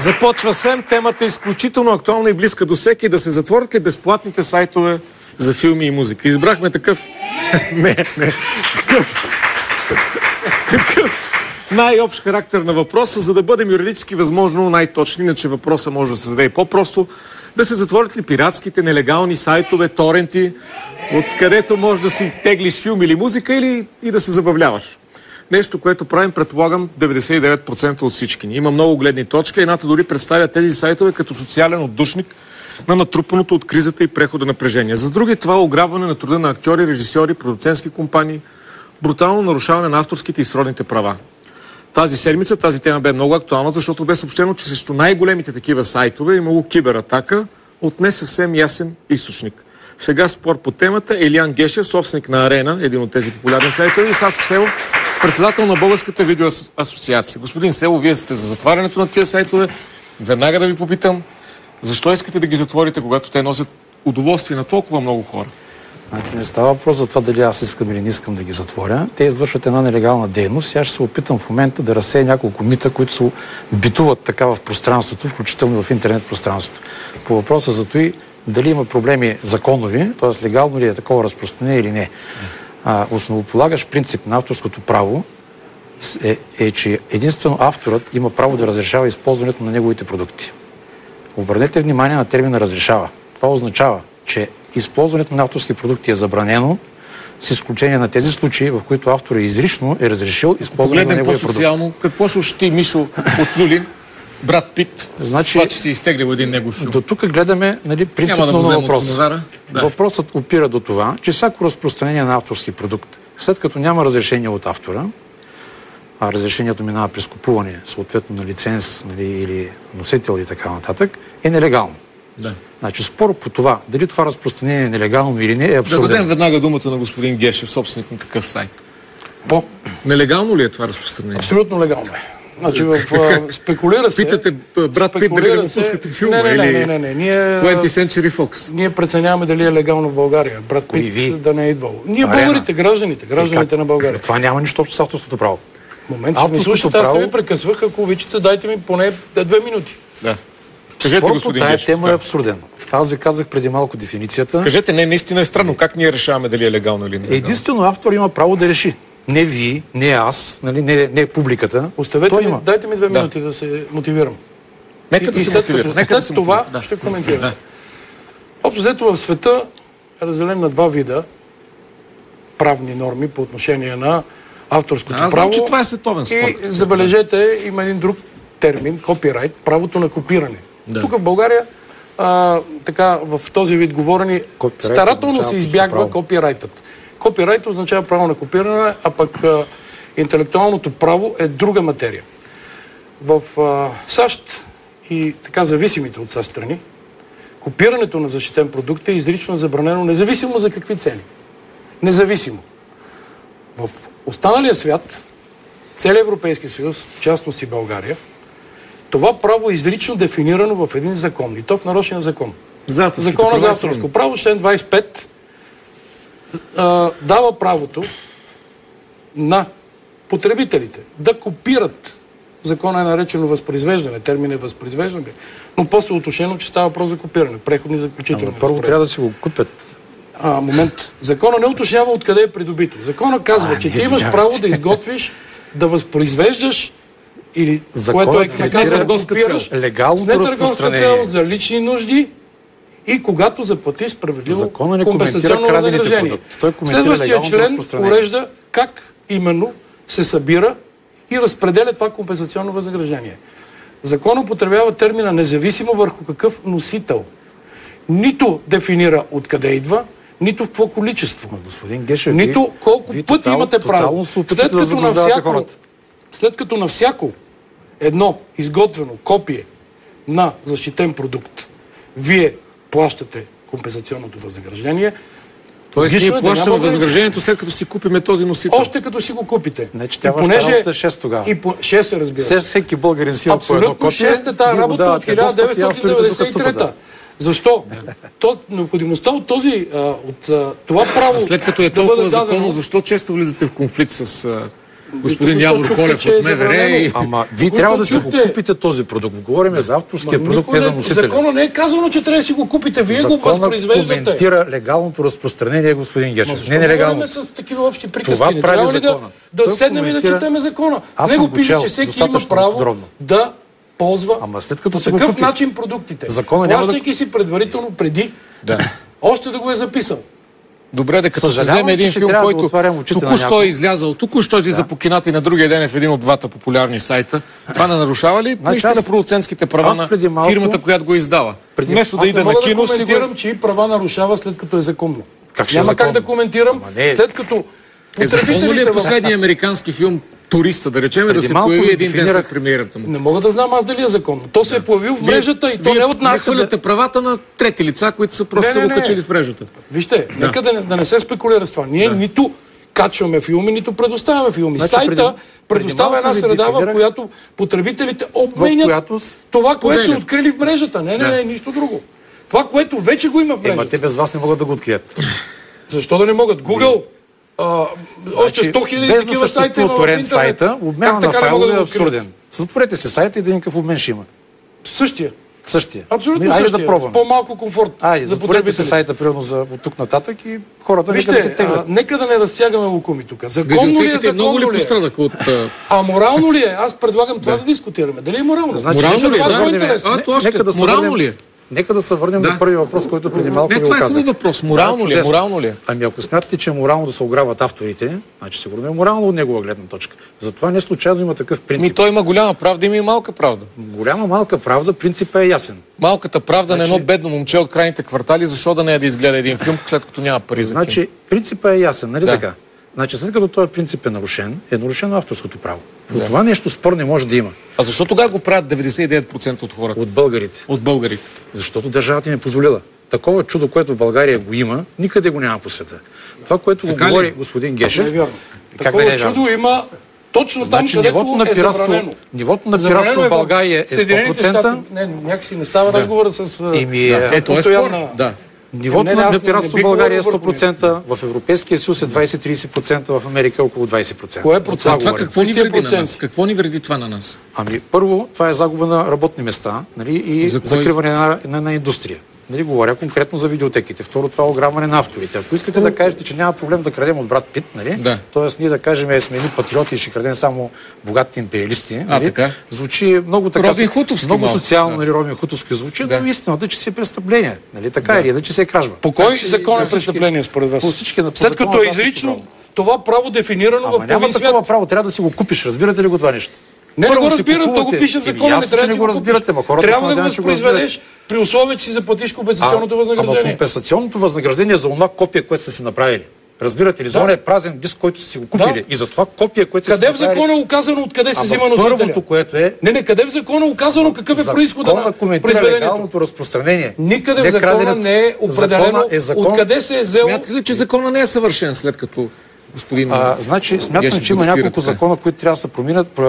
Започва СЕМ. Темата е изключително актуална и близка до всеки. Да се затворят ли безплатните сайтове за филми и музика? Избрахме такъв... Такъв най-общ характер на въпроса, за да бъдем юридически възможно най-точни, иначе въпроса може да се зададе и по-просто. Да се затворят ли пиратските, нелегални сайтове, торенти, откъдето може да си теглиш филм или музика, или и да се забавляваш? Нещо, което правим, предполагам, 99% от всички ни. Има много гледни точки. Едната дори представя тези сайтове като социален отдушник на натрупаното от кризата и прехода напрежение. За други това ограбване на труда на актьори, режисьори, продуцентски компании, брутално нарушаване на авторските и сродните права. Тази седмица тази тема бе много актуална, защото бе съобщено, че срещу най-големите такива сайтове имало кибератака от не съвсем ясен източник. Сега спор по темата. Елиян Гешев, собственик на Арена, един от тези популярни сайтове, и Сашо Селов, председател на Българската видеоасоциация. Господин Селов, вие сте за затварянето на тези сайтове. Веднага да ви попитам, защо искате да ги затворите, когато те носят удоволствие на толкова много хора? Значи не става въпрос за това дали аз искам или не искам да ги затворя. Те извършват една нелегална дейност и аз ще се опитам в момента да разсея няколко мита, които се битуват така в пространството, включително в интернет пространството. По въпроса за това дали има проблеми законови, т.е. легално ли е такова разпространение или не. Основополагащ принцип на авторското право е, че единствено авторът има право да разрешава използването на неговите продукти. Обърнете внимание на термина разрешава. Това означава, че използването на авторски продукти е забранено, с изключение на тези случаи, в които автор изрично е разрешил използването на неговия продукт. По-социално, какво ще ощети Мишо от Люлин, Брат Пит, значи, това, че си изтеглил един негов филм? До тук гледаме принципно на въпроса. Да. Въпросът опира до това, че всяко разпространение на авторски продукт, след като няма разрешение от автора, а разрешението минава през купуване, съответно на лиценз, или носител и така нататък, е нелегално. Да. Значи спор по това, дали това разпространение е нелегално или не, е абсурден. Да дадем веднага думата на господин Гешев, собственик на такъв сайт. Нелегално ли е това разпространение? Абсолютно легално е. Значи спекулира се... Питате Брат Пит дали да пускате филма или 20th Century Fox? Ние преценяваме дали е легално в България. Брат Пит да не е идвал. Ние българите, гражданите на България. Това няма нищо общо с авторското право. Момент, че ми слушате, аз не ви прекъсвах. Ако обичате, дайте ми поне 2 минути. Да. Кажете, господин Гешев. Тема е абсурден. Аз ви казах преди малко дефиницията. Кажете, наистина е странно. Как ние решаваме дали е легално или не? Единствено автор има право да реши. Не ви, не аз, не публиката. Оставете ми, дайте ми 2 минути да се мотивирам. Нека да се мотивирам. След това ще коментирам. Общо взето в света е разделен на 2 вида правни норми по отношение на авторското право. Знам, че това е световен спорт. И забележете, има един друг термин, копирайт, правото на копиране. Да. Тук в България така, в този вид говорени старателно се избягва копирайтът. Копирайт означава право на копиране, а пък интелектуалното право е друга материя. В САЩ и така зависимите от САЩ страни, копирането на защитен продукт е изрично забранено, независимо за какви цели. Независимо. В останалия свят, целият Европейски съюз, в частност и България, това право е изрично дефинирано в един закон. И то в нарочен закон. Закона за авторско право, член 25, дава правото на потребителите да копират. Закона е наречено възпроизвеждане, термин е възпроизвеждане, но после уточнено, че става въпрос за копиране. Преходни заключителни. Първо трябва да си го купят. Момент. Закона не уточнява откъде е придобито. Закона казва, че ти имаш право да изготвиш, да възпроизвеждаш или което е търговска цел. С нетърговска цел за лични нужди и когато заплати справедливо компенсационно възнаграждение. Следващия член урежда как именно се събира и разпределя това компенсационно възнаграждение. Закон употребява термина независимо върху какъв носител. Нито дефинира откъде идва, нито в какво количество. Господин Гешев, нито колко пъти имате право. След като на всяко едно изготвено копие на защитен продукт вие плащате компенсационното възнаграждение. Тоест ние плащаме възнаграждението след като си купиме този носител. Още като си го купите. Значи тя понеже 6 тогава. И 6 се разбира се. Всеки българин си по едно копие. Абсолютно 6 е тази работа от 1993. Защо? Необходимостта от това право... След като е толкова законно, защо често влизате в конфликт с господин Явор Колев от МВР. Ама вие трябва да си го купите този продукт. Говорим за авторския продукт, не за носителя. Закона не е казано, че трябва да си го купите. Вие го възпроизвеждате. Закона коментира легалното разпространение, господин Гешев. Не нелегално. С такива общи приказки. Това прави закона. Да седнем и да четеме закона. Него пише, че всеки има право да ползва по такъв начин продуктите. Плащайки си предварително преди още да го е записал. Добре, като се вземе един филм, който току-що е излязъл, току-що излиза по кината и на другия ден е в един от двата популярни сайта. Това не нарушава ли наистина продуцентските права на фирмата, която го издава? Вместо да иде на кино, да коментирам, че и права нарушава след като е законно. Няма как да коментирам, след като законно ли е последния американски филм Туриста, да речем, да се появи един ден след премиерата му? Не мога да знам аз дали е законно. То се е появил в мрежата и то не от нас. Вие хвърляте правата на трети лица, които са просто го качили в мрежата. Вижте, нека да не се спекулира с това. Ние нито качваме филми, нито предоставяме филми. Сайта предоставя една среда, в която потребителите обменят това, което са открили в мрежата. Не, нищо друго. Това, което вече го има в мрежата. Те без вас не могат да го открият. Защо да не могат? Google... още 100 000 такива сайта има в интернет. Сайта, обмена на файлове е абсурден. Затворете се сайта и да никакъв обмен ще има. Същия. Абсолютно същия. Да пробваме. С по-малко комфорт за потребителите. Се сайта примерно от тук нататък и хората нека да се теглят. Нека да не разсягаме лукуми тук. Законно ли е? Много ли пострадаха от... А морално ли е? Аз предлагам това да дискутираме. Дали е морално? Морално ли е? Морално ли е? Нека да се върнем на първи въпрос, който преди малко ви казах. Това е въпрос. Морално ли е? Ами ако смятате, че е морално да се ограбват авторите, значи сигурно е морално от негова гледна точка. Затова не случайно има такъв принцип. Той има голяма правда, има и малка правда. Малка правда, принципът е ясен. Малката правда на едно бедно момче от крайните квартали, защо да не е да изгледа един филм, след като няма пари за Значи принципът е ясен, нали така? Значи след като този принцип е нарушено авторското право. Това нещо спор не може да има. А защо тогава го правят 99% от хората? От българите. Защото държавата не позволила. Такова чудо, което в България го има, никъде го няма по света. Това, което го говори господин Гешев... Не е вярно. Такова чудо има точно там, където е забранено. Нивото на пиратство в България е 100%. Не, някакси не става разговора с... постоянна... Нивото на пиратство в България е 100%, в Европейския съюз е 20-30%, в Америка е около 20%. Кое е процент? Това какво ни вреди на нас? Какво ни вреди това на нас? Ами първо, това е загуба на работни места, нали, и закриване на индустрия. Нали, говоря конкретно за видеотеките. Второ, това е ограбване на авторите. Ако искате да кажете, че няма проблем да крадем от Брат Пит, нали? т.е. ние да кажем, сме едни патриоти и ще крадем само богатите империалисти, нали? Звучи много така, много социално, нали, Робин Хутовски звучи, но истината е, че си е престъпление. Нали? Така или иначе се е кражба. По кой закон е престъпление според вас? След като е изрично това право дефинирано в половин свят. Такова право, трябва да си го купиш. Разбирате ли го това нещо? Не го разбирам, то го пише в закона, не трябва да го разбирате. Трябва да го възпроизведеш при условие, че си заплатиш компенсационното възнаграждение. Ама компенсационното възнаграждение за това копие, което са си направили. Разбирате ли? За това е празен диск, който са си го купили. И за това копие, което са си направили. Къде в закона е указано откъде се взима носителя? Първото, което е... Не, къде в закона е указано какъв е произходът на произведението? Легалното разпространение. Никъде в закона не е определено откъде се е взело. Смятате ли, че закона не е съвършен след като господин... Значи, смятам, че има няколко закона, които трябва да се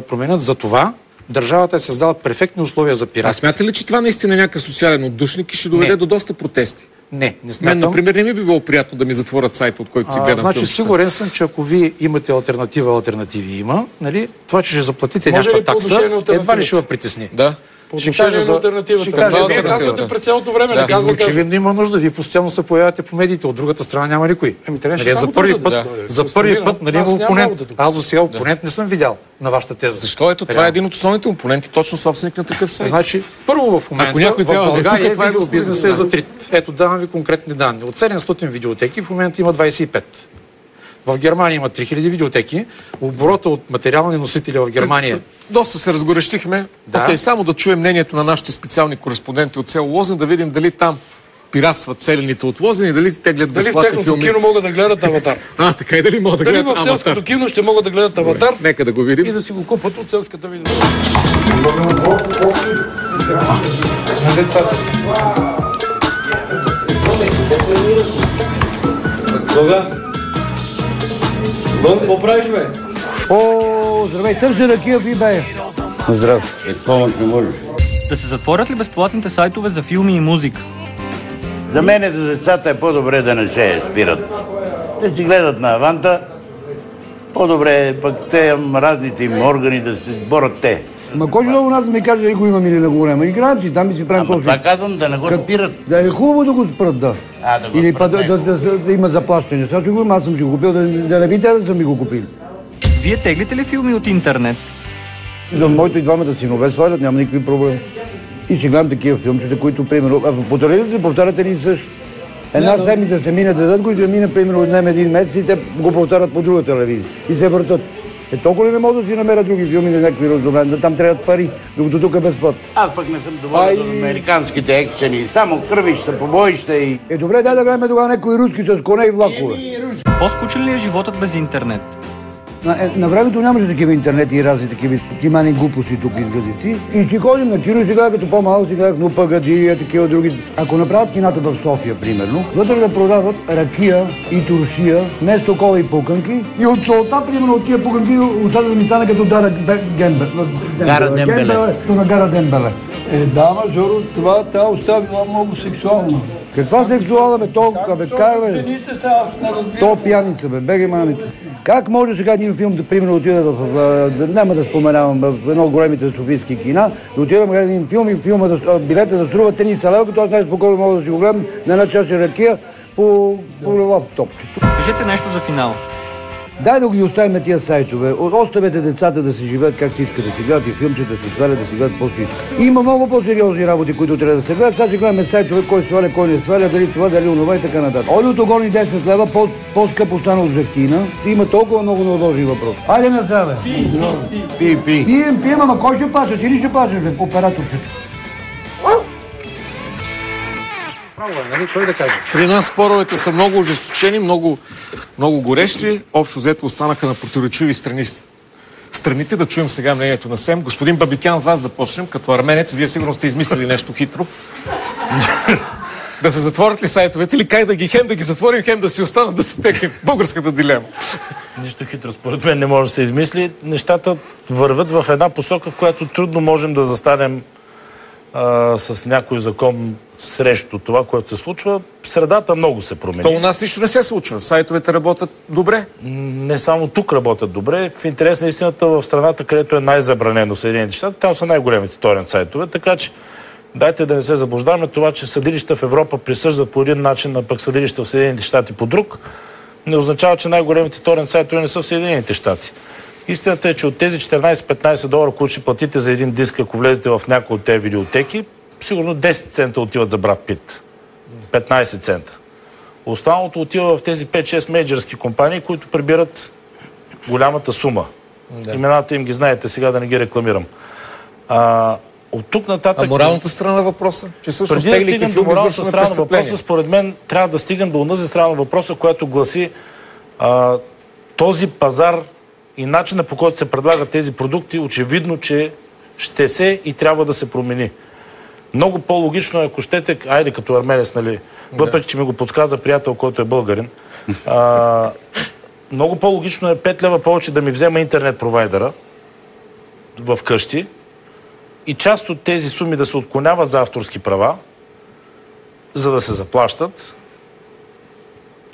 променят за това. Държавата е създала перфектни условия за пиратство. Смятате ли, че това наистина е някакъв социален отдушник и ще доведе до доста протести? Не смятам. Мен, например, не ми би било приятно да ми затворят сайта, от който си гледам. Значи, сигурен съм, че ако вие имате алтернативи има, нали, това, че ще заплатите някаква такса, едва ли ще ви притесни. Да. По отношение на альтернативата. Вие казвате през цялото време. Очевидно има нужда. Вие постоянно се появявате по медиите. От другата страна няма никой. За първи път нали, има опонент. Аз до сега опонент не съм видял на вашата теза. Защо? Ето това е един от основните опоненти, точно собственик на такъв сайт. Значи, първо в момента в България видеобизнесът е затрит. Ето давам ви конкретни данни. От 700 видеотеки в момента има 25. В Германия има 3000 видеотеки. Оборота от материални носители в Германия. Доста се разгорещихме. Само да чуем мнението на нашите специални кореспонденти от село Лозен, да видим дали там пиратстват целените от Лозен и дали те гледат безплатни филми. Дали в техното кино могат да гледат Аватар. Така и дали могат да гледат Аватар. Дали в селското кино ще могат да гледат Аватар. Нека да го видим. И да си го купат от селската видео. Бог, какво правиш, бе? Здравей, търси ракия, ви бе. Здрав, помощ не можеш. Да се затворят ли безплатните сайтове за филми и музика? За мен за децата е по-добре да не се спират. Те си гледат на Аванта По-добре пък те разните им органи да се борят те. Ма кой ще да у нас да ми каже дали го имам или не го няма? Играем си, там и си правим това казвам, да не го спират. Да е хубаво да го спрат, да. Да го или спрат, да има заплащане. Сега го имам, аз съм си го купил, да не видите да са ми го купили. Вие теглите ли филми от интернет? За моето и двамата синове свалят, няма никакви проблеми. И ще гледам такива филмчета, които, примерно, по телевизията се повтарят едни и същи. Една седмица се мине дадат, които мине, примерно, днем един месец и те го повтарят по друга телевизия. И се въртат. Толкова ли не могат да си намерят други филми на някакви разумени, да там трябват пари, докато тук е безплатно. Аз пък не съм доволен от американските екшени, само кървища, побоища и... Добре, дай да гледаме тогава някои руски с коне и влакове. По-скучен ли е животът без интернет? На времето нямаше такива интернети и разни такива кимани глупости тук изгазици. И си ходим на кино и сега като по-малко си гледах, но пагади, такива други. Ако направят кината в София, примерно, вътре да продават ракия и туршия, вместо кола и пуканки. И от солта, примерно, от тия пуканки остава да ми стане като Гара Дембеле. На Гара Дембеле. Да, Жоро, това тя оставила много сексуална. Каква сексуална, бе, толкова, бе, как, бе? Жените са, аз не разбирам. То пияница, бе, беги мамито. Как може сега един филм, да, примерно, отида няма да споменавам, в едно от големите софийски кина, да отидам да един филм и билета да струва 30 лева, като аз най-спокойно мога да си го гледам на една чаша ракия по лаптоп. Кажете нещо за финал. Дай да ги оставим на тия сайтове. Оставете децата да се живеят как си искат, да си гледат и филмчета, да се свалят, да си гледат по-си искат. Има много по-сериозни работи, които трябва да се гледат. Сега ще гледаме сайтове, кой сваля, кой не сваля, дали това, дали онова и така нататък. Олиото горни 10 лева, по-скъпо стана от зехтина. Има толкова много неудобни въпроси. Айде на здраве! Пи. Пием, ама кой ще плаща? Ти ли ще плащаш, операторчето? При нас споровете са много ожесточени, много горещи. Общо взето останаха на противоречиви страните. Да чуем сега мнението на СЕМ. Господин Бабикян, с вас да почнем. Като арменец, вие сигурно сте измислили нещо хитро. Да се затворят ли сайтовете или как да ги затворим, хем да си останат да се теглим? Българската дилема. Нищо хитро според мен не може да се измисли. Нещата върват в една посока, в която трудно можем да застанем с някой закон срещу това, което се случва. Средата много се промени. То у нас нищо не се случва. Сайтовете работят добре. Не само тук работят добре. В интерес на истината в страната, където е най-забранено Съединените щати, там са най-големите торент сайтове, така че дайте да не се заблуждаваме. Това, че съдилища в Европа присъждат по един начин, а пък съдилища в Съединените щати по друг, не означава, че най-големите торент сайтове не са в Съединените щати. Истината е, че от тези 14-15 долара, които ще платите за един диск, ако влезете в някои от тези видеотеки, сигурно 10 цента отиват за Брат Пит. 15 цента. Останалото отива в тези 5-6 мейджърски компании, които прибират голямата сума. Да. Имената им ги знаете, сега да не ги рекламирам. От тук нататък... А моралната страна на въпроса? Че също преди да стигнем до моралната страна на въпроса, според мен трябва да стигнем до онази страна на въпроса, която гласи този пазар и начина, по който се предлагат тези продукти, очевидно, че ще се и трябва да се промени. Много по-логично е, ако щете, айде като арменец, нали, въпреки че ми го подсказа приятел, който е българин, много по-логично е 5 лева повече да ми взема интернет провайдера в къщи и част от тези суми да се отклоняват за авторски права, за да се заплащат,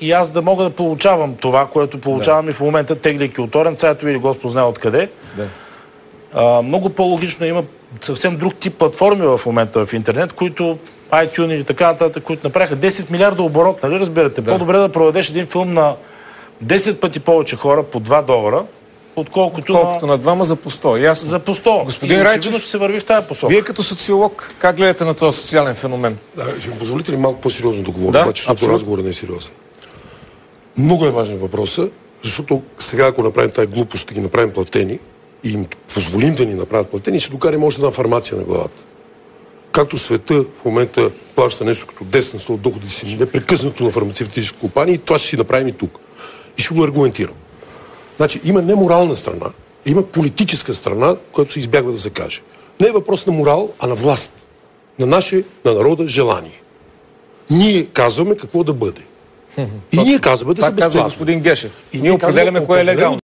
и аз да мога да получавам това, което получавам и в момента, тегляйки от торент сайтове или Господ знае откъде. Да. Много по-логично има съвсем друг тип платформи в момента в интернет, които iTunes или така нататък, които направиха 10 милиарда оборот, нали разбирате? Да. По-добре да продадеш един филм на 10 пъти повече хора по 2 долара, отколкото на двама за по 100. Ясно. За по 100. Господин Райчев, ще се върви в тази посока. Вие като социолог, как гледате на този социален феномен? Да, ще ми позволите ли малко по-сериозно да говоря, защото разговорът не е сериозен. Много е важен въпросът, защото сега, ако направим тази глупост, да ги направим платени и им позволим да ни направят платени, ще докарим още една фармация на главата. Както света в момента плаща нещо като 10% от доходите си непрекъснато на фармацевтични компании, това ще си направим и тук. И ще го аргументирам. Значи, има не морална страна, има политическа страна, която се избягва да се каже. Не е въпрос на морал, а на власт. На народа желание. Ние казваме какво да бъде. И ние казваме да се безплатно. Така каза господин Гешев. И ние определяме кое е легално.